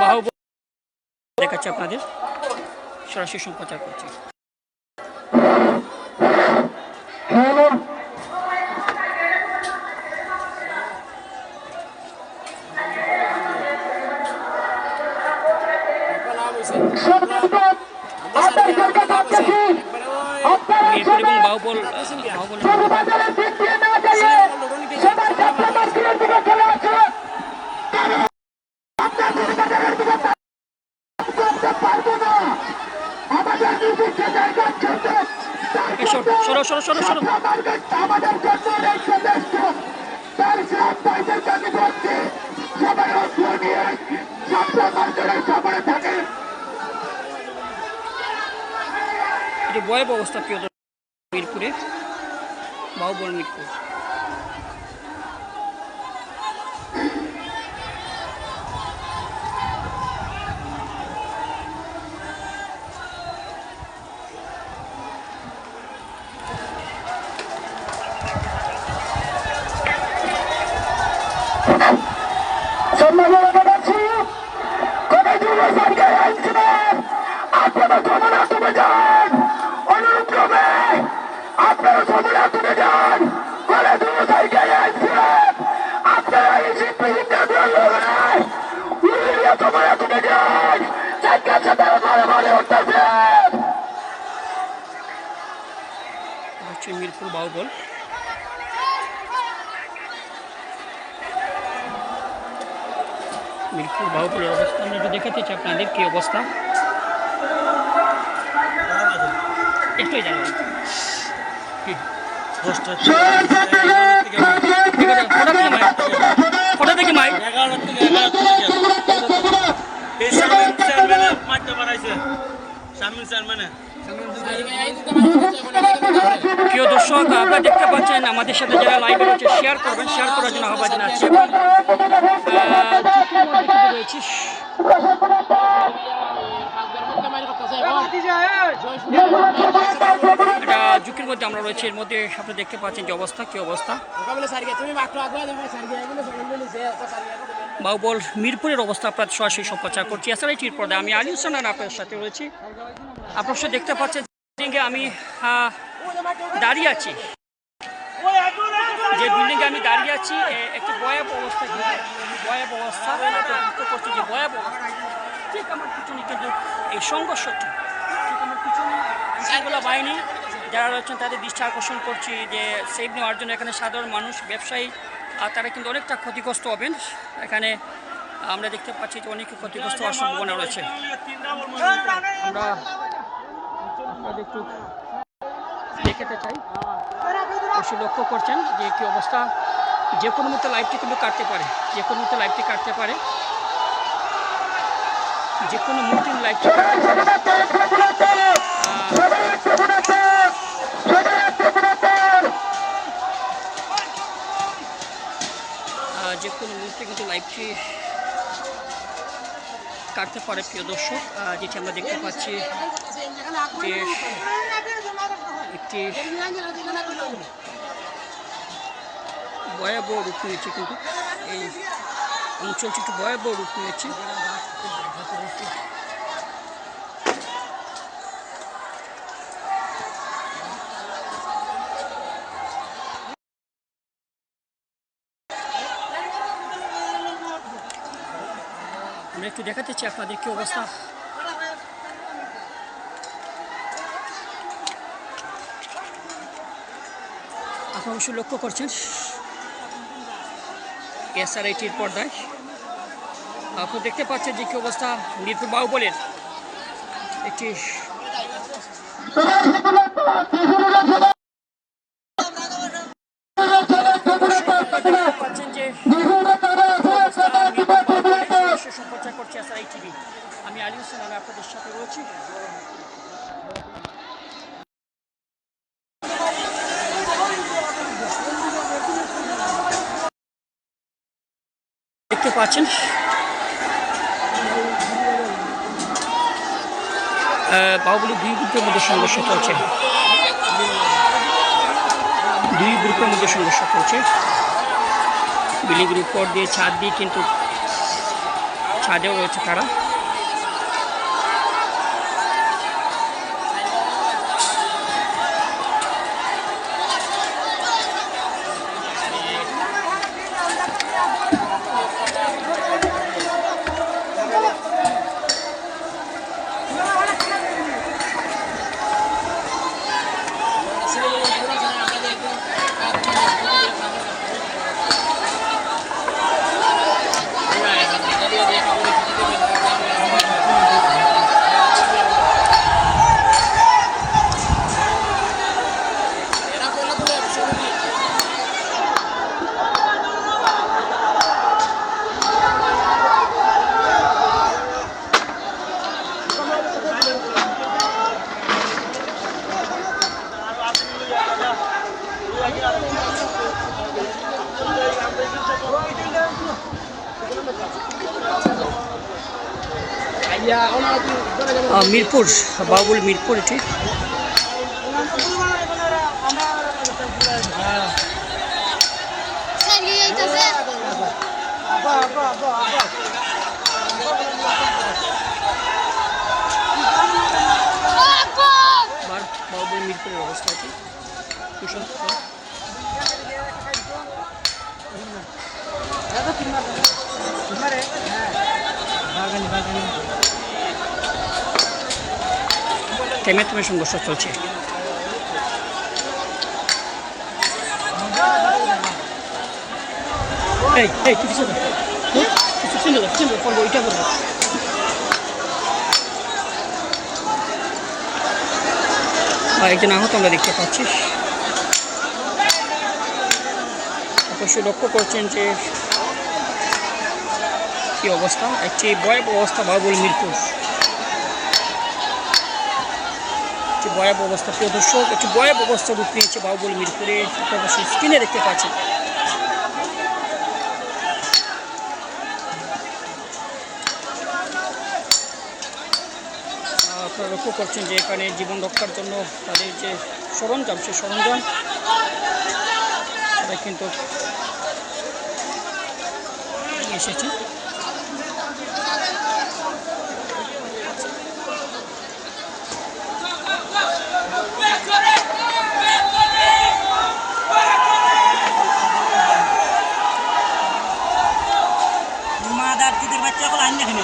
বাহুবল দেখাচ্ছি আপনাদের, সরাসরি সম্প্রচার করছি। মিরপুর এবং বাহুবল সরো সরো সরো সরো। এটি ভয়াবহ অবস্থা প্রিয় মিরপুরে, বাহুবল মিরপুর। মিরপুর বাহুবল, মিরপুর বাহুবলের অবস্থা আমরা একটু দেখাতে চাই আপনাদের কি অবস্থা। একটু জানাবেন কটা থেকে মাইক প্রিয় দর্শক, আপনারা দেখতে পাচ্ছেন আমাদের সাথে যারা লাইভে রয়েছে শেয়ার করবেন, শেয়ার করার জন্য আহ্বান জানাচ্ছি। রয়েছি এটা ঝুঁকির মধ্যে আমরা রয়েছি, এর মধ্যে আপনি দেখতে পাচ্ছেন যে অবস্থা কি অবস্থা। বাহুবল মিরপুরের অবস্থা আপনার সরাসরি সম্প্রচার করছি এসআরআইটির পর্দায়। আমি আলী হোসেন আপনার সাথে রয়েছি। আপনার সাথে দেখতে পাচ্ছেন আমি দাঁড়িয়ে আছি, যে বিল্ডিংয়ে আমি দাঁড়িয়ে আছি একটি ভয়াবহ অবস্থা, ভয়াবহ অবস্থা বুঝতে করছি যে ভয়াবহ ঠিক আমার পিছনে কিন্তু এই সংঘর্ষটি, ঠিক আমার পিছনে আইনশৃঙ্খলা বাহিনী যারা রয়েছেন তাদের দৃষ্টি আকর্ষণ করছি যে সেফ নেওয়ার জন্য এখানে সাধারণ মানুষ ব্যবসায়ী তারা কিন্তু অনেকটা ক্ষতিগ্রস্ত হবেন। এখানে আমরা দেখতে পাচ্ছি যে অনেক ক্ষতিগ্রস্ত হওয়ার সম্ভাবনা রয়েছে। আমরা একটু দেখাতে চাই, অবশ্যই লক্ষ্য করছেন যে কি অবস্থা, যে কোনো মুহূর্তে লাইভটি কিন্তু কাটতে পারে, যে কোনো মুহূর্তে লাইভটি কাটতে পারে, যে কোনো মুহূর্তে লাইভটি কাটতে পারে। যে কোনো মুহূর্তে কিন্তু লাইভটি কাটতে পারে প্রিয় দর্শক। যেটি আমরা দেখতে পাচ্ছি যে একটি ভয়াবহ রূপ নিয়েছে, কিন্তু এই অঞ্চলটি একটু ভয়াবহ রূপ নিয়েছে। আমরা একটু দেখাতে চাই আপনাদের কি অবস্থা। আপনারা অবশ্যই লক্ষ্য করছেন এসআরআইটির পর্দায়। আপনি দেখতে পাচ্ছেন যে কি অবস্থা মিরপুর বাহুবলের একটি পাচ্ছেন যে সম্প্রচার করছে এসআরআই টিভি। আমি আলী হোসেন, আমি আপনাদের সাথে রয়েছি। দেখতে পাচ্ছেন বাহুবলী দুই গ্রুপের মধ্যে সংঘর্ষ চলছে, দুই গ্রুপের মধ্যে সংঘর্ষ চলছে। বিল্ডিংয়ের উপর দিয়ে ছাদ দিয়ে কিন্তু ছাদেও রয়েছে তারা। মিরপুর, বাবুল মিরপুর এটি। বাবুল মিরপুরের অবস্থা এটি। থেমে থেমে সংঘর্ষ চলছে। একজন আহত আমরা দেখতে পাচ্ছি। অবশ্যই লক্ষ্য করছেন যে কি অবস্থা, একটি ভয়াবহ অবস্থা বাবুল মিরপুর, একটি ভয়াবহ অবস্থা। প্রিয় দর্শক, একটি ভয়াবহ অবস্থা রূপ নিয়েছে বাবুল মিরপুরে, অবশ্যই স্ক্রিনে দেখতে পাচ্ছেন। আপনারা লক্ষ্য করছেন যে এখানে জীবন রক্ষার জন্য তাদের যে সরঞ্জাম, সেই সরঞ্জাম তারা কিন্তু এসেছে। মাদারদের বাচ্চা গুলো আইন দেখেন।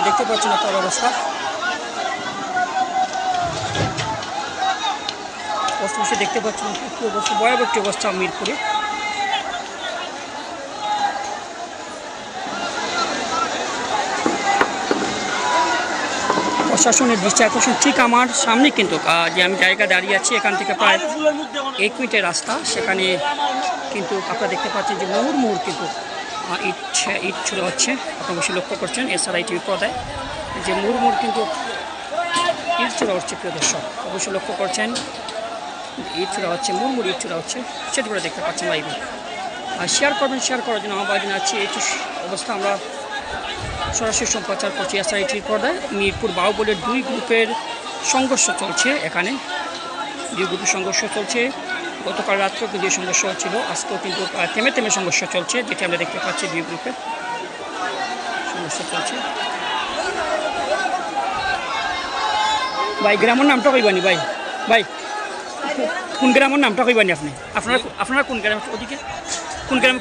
দেখতে পাচ্ছেন আপনার অবস্থা, অবশ্যই দেখতে পাচ্ছেন কি অবস্থা, ভয়াবহ একটি অবস্থা মিরপুরে। প্রশাসনের দৃষ্টি আকর্ষণ ঠিক আমার সামনে কিন্তু যে আমি জায়গা দাঁড়িয়ে আছি, এখান থেকে প্রায় 1 মিনিটের রাস্তা। সেখানে কিন্তু আপনারা দেখতে পাচ্ছেন যে মুহুর্মুহুর কিন্তু ইট ছুড়ে হচ্ছে। আপনারা অবশ্যই লক্ষ্য করছেন SRI টিভি পর্দায় যে মুহুর্মুহুর কিন্তু ইট ছুড়া হচ্ছে। প্রিয় দর্শক, অবশ্যই লক্ষ্য করছেন ইট ছুড়া হচ্ছে, মুহুর্মুহুর ইট ছুড়া হচ্ছে, সেটি করে দেখতে পাচ্ছেন লাইভে। আর শেয়ার করবেন, শেয়ার করার জন্য আমার বাড়ি আছে। এই অবস্থা আমরা সরাসরি সম্প্রচার করছি SRI টিভির পর্দায়। মিরপুর বাহুবলের 2 গ্রুপের সংঘর্ষ চলছে, এখানে 2 গ্রুপের সংঘর্ষ চলছে। গতকাল রাত্রেও কিন্তু সংঘর্ষ হচ্ছিল, আজকেও কিন্তু থেমে থেমে সংঘর্ষ চলছে, যেটি আমরা দেখতে পাচ্ছি 2 গ্রুপের সংঘর্ষ চলছে। ভাই গ্রামের নামটা কইবানি? ভাই ভাই কোন গ্রামের নামটা কইবানি আপনি? আপনারা কোন গ্রাম? ওদিকে কোন গ্রাম?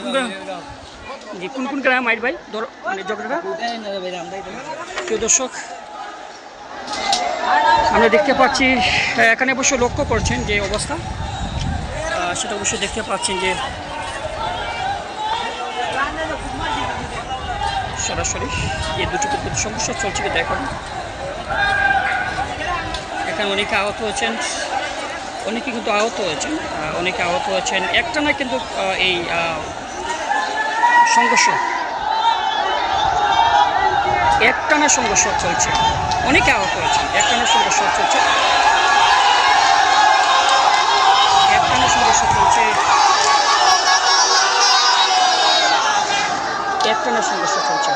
জি, কোন কোন গ্রাম আইড ভাই মানে জগড়া? প্রিয় দর্শক, আমরা দেখতে পাচ্ছি এখানে অবশ্যই লক্ষ্য করছেন যে অবস্থা, সেটা অবশ্যই দেখতে পাচ্ছেন যে সরাসরি যে 2টি গ্রুপের সমস্যা চলছে। কিন্তু এখানে অনেকে আহত হয়েছেন, অনেকে কিন্তু আহত হয়েছেন, অনেকে আহত হয়েছেন। একটানা কিন্তু এই সংঘর্ষ, একটানা সংঘর্ষ চলছে, অনেকে আহত হয়েছেন, একটানা সংঘর্ষ চলছে, একটানা সংঘর্ষ চলছে। একটানা সংঘর্ষ চলছে।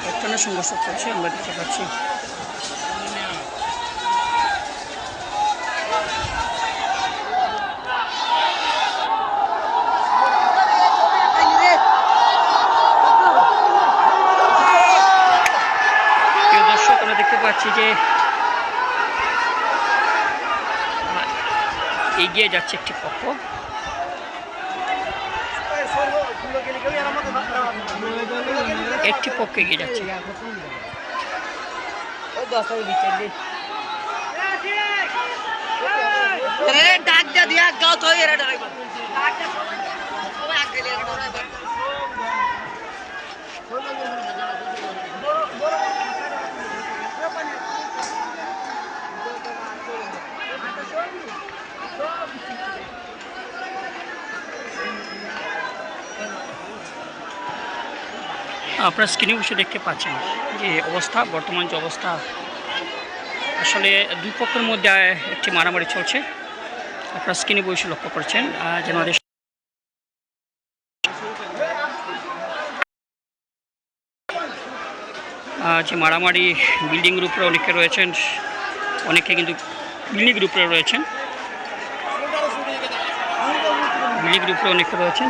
একটানা সংঘর্ষ চলছে আমরা দেখতে পাচ্ছি। প্রিয় দর্শক, আমরা দেখতে পাচ্ছি যে এগিয়ে যাচ্ছে একটি পক্ষ, একটি পক্ষ এগিয়ে যাচ্ছে। আপনারা স্ক্রিনে বসে দেখতে পাচ্ছেন যে অবস্থা, বর্তমান যে অবস্থা, আসলে দুই পক্ষের মধ্যে একটি মারামারি চলছে। আপনারা স্ক্রিনে বসে লক্ষ্য করছেন যেন আমাদের যে মারামারি বিল্ডিংয়ের উপরে অনেকে রয়েছেন, অনেকে কিন্তু বিল্ডিংয়ের উপরে রয়েছেন, বিল্ডিংয়ের উপরে অনেকে রয়েছেন,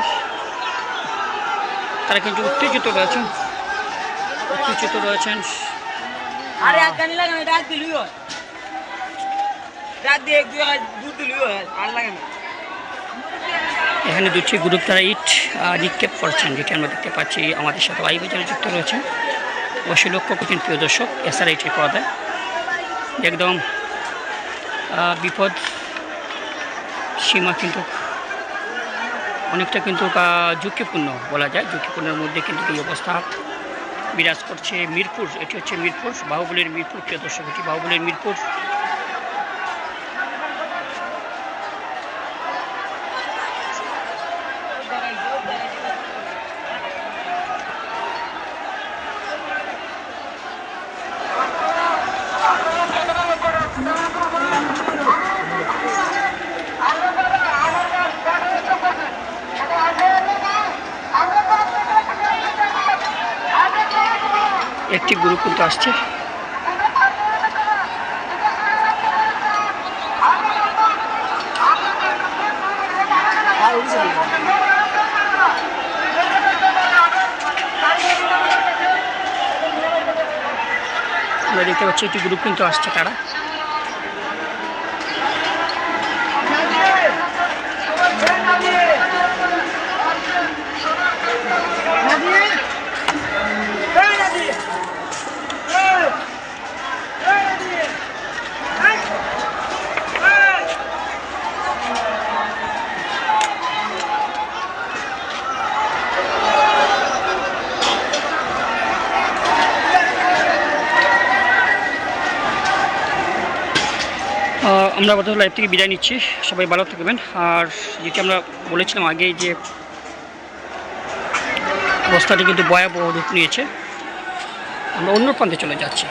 তারা কিন্তু উত্তেজিত রয়েছেন, উত্তেজিত রয়েছেন। আরে এক গানি লাগানো, ডাক দিলই হয়, ডাক দিয়ে এক দুধ দিলই হয়, আর লাগে না। এখানে দুটি গ্রুপ তারা ইট নিক্ষেপ করছেন, যেটি আমরা দেখতে পাচ্ছি। আমাদের সাথে লাইভ বাজারে যুক্ত রয়েছেন, অবশ্যই লক্ষ্য করছেন প্রিয় দর্শক। SRIT পর্দায় একদম বিপদ সীমা, কিন্তু অনেকটা কিন্তু ঝুঁকিপূর্ণ বলা যায়। ঝুঁকিপূর্ণের মধ্যে কিন্তু এই অবস্থা বিরাজ করছে। মিরপুর, এটি হচ্ছে মিরপুর, বাহুবলীর মিরপুর। প্রিয় দর্শক, এটি বাহুবলীর মিরপুর। একটি গ্রুপ কিন্তু আসছে। আমরা দেখতে পাচ্ছি একটি গ্রুপ কিন্তু আসছে তারা। আমরা বোধহয় লাইভ থেকে বিদায় নিচ্ছি। সবাই ভালো থাকবেন। আর যেটি আমরা বলেছিলাম আগে, যে অবস্থাটি কিন্তু ভয়াবহ রূপ নিয়েছে। আমরা অন্য প্রান্তে চলে যাচ্ছি।